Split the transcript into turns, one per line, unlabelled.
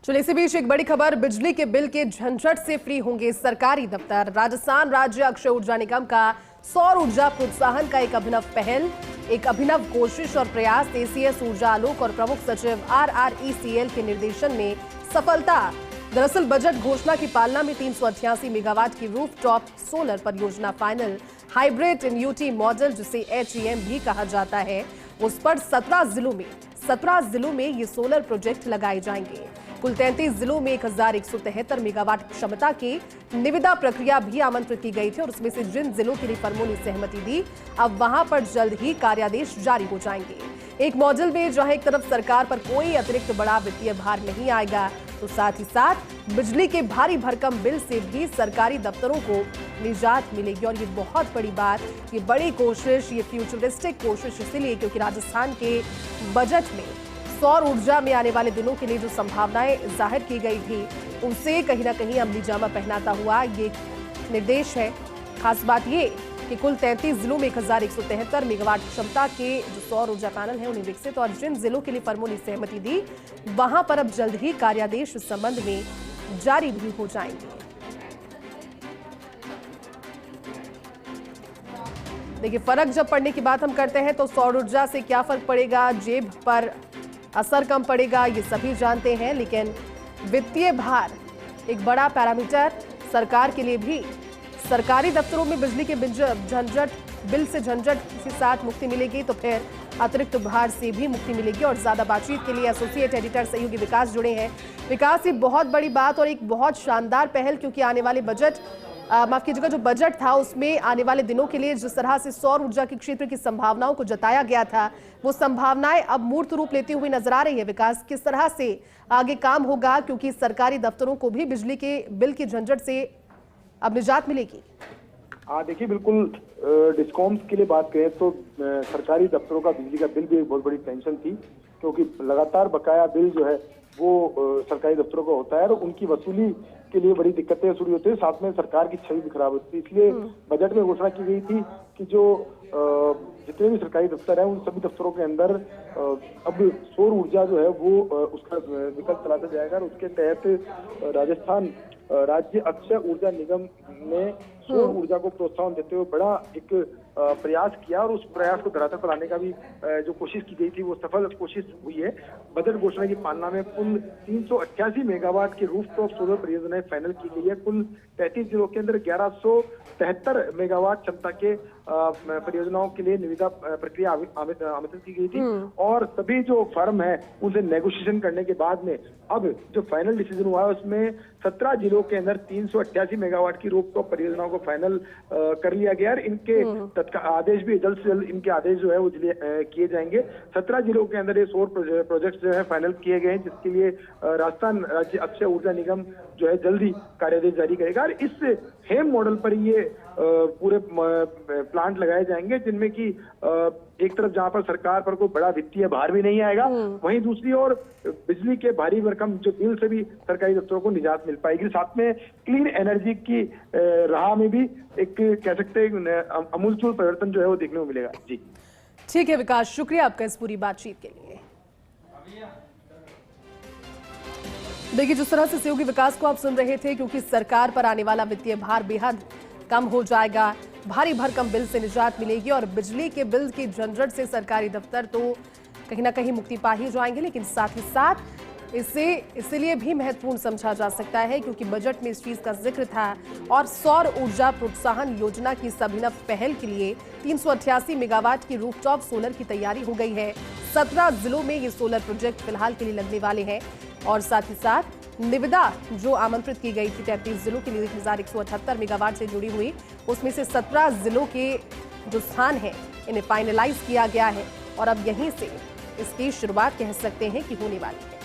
चलिए इसी बीच एक बड़ी खबर, बिजली के बिल के झंझट से फ्री होंगे सरकारी दफ्तर। राजस्थान राज्य अक्षय ऊर्जा निगम का सौर ऊर्जा प्रोत्साहन का एक अभिनव पहल, एक अभिनव कोशिश और प्रयास एसीएस ऊर्जा आलोक और प्रमुख सचिव RRECL के निर्देशन में सफलता। दरअसल बजट घोषणा की पालना में 388 मेगावाट की रूफटॉप सोलर परियोजना फाइनल हाइब्रिड एन्युटी मॉडल, जिसे HEM भी कहा जाता है, उस पर 17 जिलों में ये सोलर प्रोजेक्ट लगाए जाएंगे। कुल 33 जिलों में 1173 मेगावाट क्षमता की निविदा प्रक्रिया भी आमंत्रित की गई थी और उसमें से जिन जिलों के लिए फर्मों ने सहमति दी, अब वहां पर जल्द ही कार्यादेश जारी हो जाएंगे। एक मॉडल में जहां एक तरफ सरकार पर कोई अतिरिक्त बड़ा वित्तीय भार नहीं आएगा, तो साथ ही साथ बिजली के भारी भरकम बिल से भी सरकारी दफ्तरों को निजात मिलेगी। और ये बहुत बड़ी बात, ये बड़ी कोशिश, ये फ्यूचरिस्टिक कोशिश इसलिए क्योंकि राजस्थान के बजट में सौर ऊर्जा में आने वाले दिनों के लिए जो संभावनाएं जाहिर की गई थी, उनसे कहीं ना कहीं अमली जामा पहनाता हुआ ये निर्देश है। खास बात ये कि कुल 33 जिलों में 1173 मेगावाट क्षमता के जो सौर ऊर्जा पैनल हैं उन्हें विकसित, और जिन जिलों के लिए फर्मों ने सहमति दी, वहां पर अब जल्द ही कार्यादेश इस संबंध में जारी भी हो जाएंगे। देखिए, फर्क जब पड़ने की बात हम करते हैं तो सौर ऊर्जा से क्या फर्क पड़ेगा, जेब पर असर कम पड़ेगा, ये सभी जानते हैं, लेकिन वित्तीय भार एक बड़ा पैरामीटर सरकार के लिए भी। सरकारी दफ्तरों में बिजली के बिल से झंझट के साथ मुक्ति मिलेगी, तो फिर अतिरिक्त भार से भी मुक्ति मिलेगी। और ज्यादा बातचीत के लिए एसोसिएट एडिटर सहयोगी विकास जुड़े हैं। विकास, ये बहुत बड़ी बात और एक बहुत शानदार पहल, क्योंकि आने वाले बजट माफ कीजिएगा, जो बजट था उसमें आने वाले दिनों के लिए जिस तरह से सौर ऊर्जा के क्षेत्र की संभावनाओं को जताया गया था, वो संभावनाएं अब मूर्त रूप लेती हुई नजर आ रही है। विकास, किस तरह से आगे काम होगा, क्योंकि सरकारी दफ्तरों को भी बिजली के बिल की झंझट से अब निजात मिलेगी?
देखिए, बिल्कुल डिस्कॉम्स के लिए बात करें तो सरकारी दफ्तरों का बिजली का बिल भी एक बहुत बड़ी टेंशन थी, क्योंकि लगातार बकाया बिल जो है वो सरकारी दफ्तरों का होता है और उनकी वसूली के लिए बड़ी दिक्कतें शुरू होती है, साथ में सरकार की छवि भी खराब होती है। इसलिए बजट में घोषणा की गई थी कि जो जितने भी सरकारी दफ्तर हैं उन सभी दफ्तरों के अंदर अब सौर ऊर्जा जो है वो उसका विकल्प चलाता जाएगा। और उसके तहत राजस्थान राज्य अक्षय ऊर्जा निगम ने सौर ऊर्जा को प्रोत्साहन देते हुए बड़ा एक प्रयास किया, और उस प्रयास को धरातल पर लाने का भी जो कोशिश की गई थी वो सफल कोशिश हुई है। बजट घोषणा की पालना में कुल 388 मेगावाट की रूफटॉप सोलर परियोजनाएं फाइनल की गई है। कुल 33 जिलों के अंदर 1173 मेगावाट क्षमता के परियोजनाओं के लिए निविदा प्रक्रिया आमंत्रित की गई थी, और सभी जो फर्म है उनसे नेगोशिएशन करने के बाद में अब जो फाइनल डिसीजन हुआ है उसमें 17 जिलों के अंदर 388 मेगावाट की रूफटॉप परियोजनाओं को फाइनल कर लिया गया। इनके आदेश भी जल्द से जल्द इनके आदेश जो है वो किए जाएंगे। 17 जिलों के अंदर ये सौर प्रोजेक्ट जो है फाइनल किए गए हैं, जिसके लिए राजस्थान राज्य अक्षय ऊर्जा निगम जो है जल्दी कार्यादेश जारी करेगा। और इस हेम मॉडल पर ये पूरे प्लांट लगाए जाएंगे, जिनमें कि एक तरफ जहां पर सरकार पर कोई बड़ा वित्तीय भार भी नहीं आएगा, वहीं दूसरी ओर बिजली के भारी भरकम जो बिल से भी सरकारी दफ्तरों को निजात मिल पाएगी। साथ में क्लीन एनर्जी की राह में भी एक कह सकते हैं अमूलचूल परिवर्तन जो है वो देखने को मिलेगा। जी
ठीक है विकास, शुक्रिया आपका इस पूरी बातचीत के लिए। देखिए, जिस तरह से सहयोगी विकास को आप सुन रहे थे, क्योंकि सरकार पर आने वाला वित्तीय भार बेहद कम हो जाएगा, भारी भरकम बिल से निजात मिलेगी, और बिजली के बिल की झंझट से सरकारी दफ्तर तो कहीं ना कहीं मुक्ति पा ही जाएंगे। लेकिन साथ ही साथ इसे इसलिए भी महत्वपूर्ण समझा जा सकता है क्योंकि बजट में इस चीज का जिक्र था, और सौर ऊर्जा प्रोत्साहन योजना की अभिनव पहल के लिए 388 मेगावाट की रूफटॉप सोलर की तैयारी हो गई है। 17 जिलों में ये सोलर प्रोजेक्ट फिलहाल के लिए लगने वाले हैं, और साथ ही साथ निविदा जो आमंत्रित की गई थी 33 जिलों के लिए 1178 मेगावाट से जुड़ी हुई, उसमें से 17 जिलों के जो स्थान हैं इन्हें फाइनलाइज किया गया है, और अब यहीं से इसकी शुरुआत कह सकते हैं कि होने वाली है।